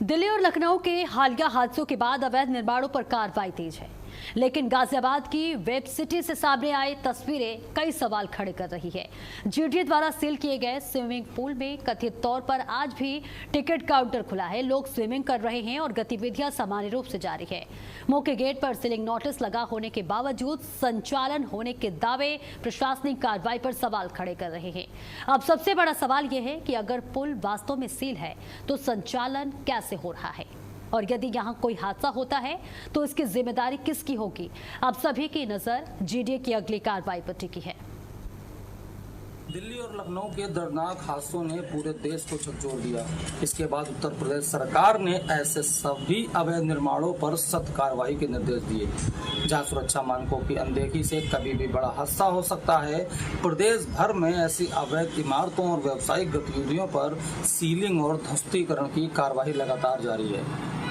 दिल्ली और लखनऊ के हालिया हादसों के बाद अवैध निर्माणों पर कार्रवाई तेज है, लेकिन गाजियाबाद की वेब सिटी से सामने आई तस्वीरें कई सवाल खड़े कर रही है। जीडीए द्वारा सील किए गए स्विमिंग पूल में कथित तौर पर आज भी टिकट काउंटर खुला है। लोग स्विमिंग कर रहे हैं और गतिविधियां सामान्य रूप से जारी है। मुख्य गेट पर सीलिंग नोटिस लगा होने के बावजूद संचालन होने के दावे प्रशासनिक कार्रवाई पर सवाल खड़े कर रहे हैं। अब सबसे बड़ा सवाल यह है कि अगर पुल वास्तव में सील है तो संचालन कैसे हो रहा है, और यदि यहां कोई हादसा होता है तो इसकी जिम्मेदारी किसकी होगी। अब सभी की नजर जीडीए की अगली कार्रवाई पर टिकी है। दिल्ली और लखनऊ के दर्दनाक हादसों ने पूरे देश को झकझोर दिया। इसके बाद उत्तर प्रदेश सरकार ने ऐसे सभी अवैध निर्माणों पर सख्त कार्रवाई के निर्देश दिए। जहां सुरक्षा मानकों की अनदेखी से कभी भी बड़ा हादसा हो सकता है, प्रदेश भर में ऐसी अवैध इमारतों और व्यावसायिक गतिविधियों पर सीलिंग और ध्वस्तीकरण की कार्रवाई लगातार जारी है।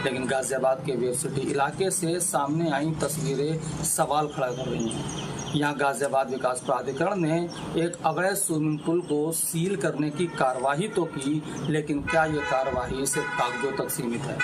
लेकिन गाजियाबाद के वेब सिटी इलाके से सामने आई तस्वीरें सवाल खड़ा कर रही हैं। यहाँ गाजियाबाद विकास प्राधिकरण ने एक अवैध स्विमिंग पूल को सील करने की कार्यवाही तो की, लेकिन क्या ये कार्यवाही सिर्फ कागजों तक सीमित है?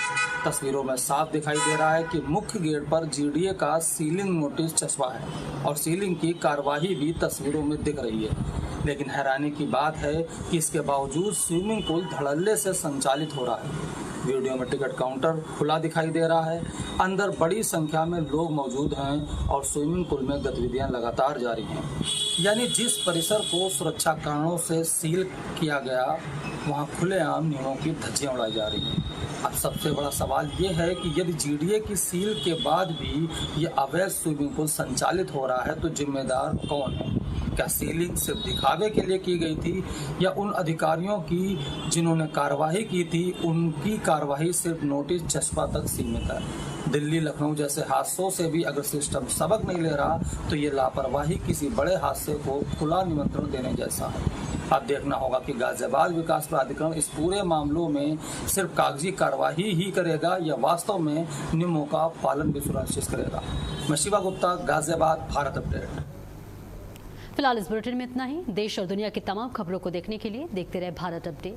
तस्वीरों में साफ दिखाई दे रहा है कि मुख्य गेट पर जीडीए का सीलिंग नोटिस चस्पा है और सीलिंग की कार्यवाही भी तस्वीरों में दिख रही है। लेकिन हैरानी की बात है कि इसके बावजूद स्विमिंग पूल धड़ल्ले से संचालित हो रहा है। वीडियो में टिकट काउंटर खुला दिखाई दे रहा है, अंदर बड़ी संख्या में लोग मौजूद हैं और स्विमिंग पूल में गतिविधियां लगातार जारी हैं। यानी जिस परिसर को सुरक्षा कारणों से सील किया गया, वहां खुलेआम नियमों की धज्जियां उड़ाई जा रही हैं। अब सबसे बड़ा सवाल ये है कि यदि जीडीए की सील के बाद भी ये अवैध स्विमिंग पूल संचालित हो रहा है तो जिम्मेदार कौन है? क्या सीलिंग सिर्फ दिखावे के लिए की गई थी, या उन अधिकारियों की जिन्होंने कार्रवाई की थी उनकी कार्रवाई सिर्फ नोटिस चस्पा तक सीमित है? दिल्ली लखनऊ जैसे हादसों से भी अगर सिस्टम सबक नहीं ले रहा तो ये लापरवाही किसी बड़े हादसे को खुला निमंत्रण देने जैसा है। अब देखना होगा कि गाजियाबाद विकास प्राधिकरण इस पूरे मामलों में सिर्फ कागजी कार्रवाई ही करेगा या वास्तव में नियमों का पालन भी सुनिश्चित करेगा। मैं शिवा गुप्ता, गाजियाबाद, भारत अपडेट। फिलहाल इस बुलेटिन में इतना ही। देश और दुनिया की तमाम खबरों को देखने के लिए देखते रहे भारत अपडेट।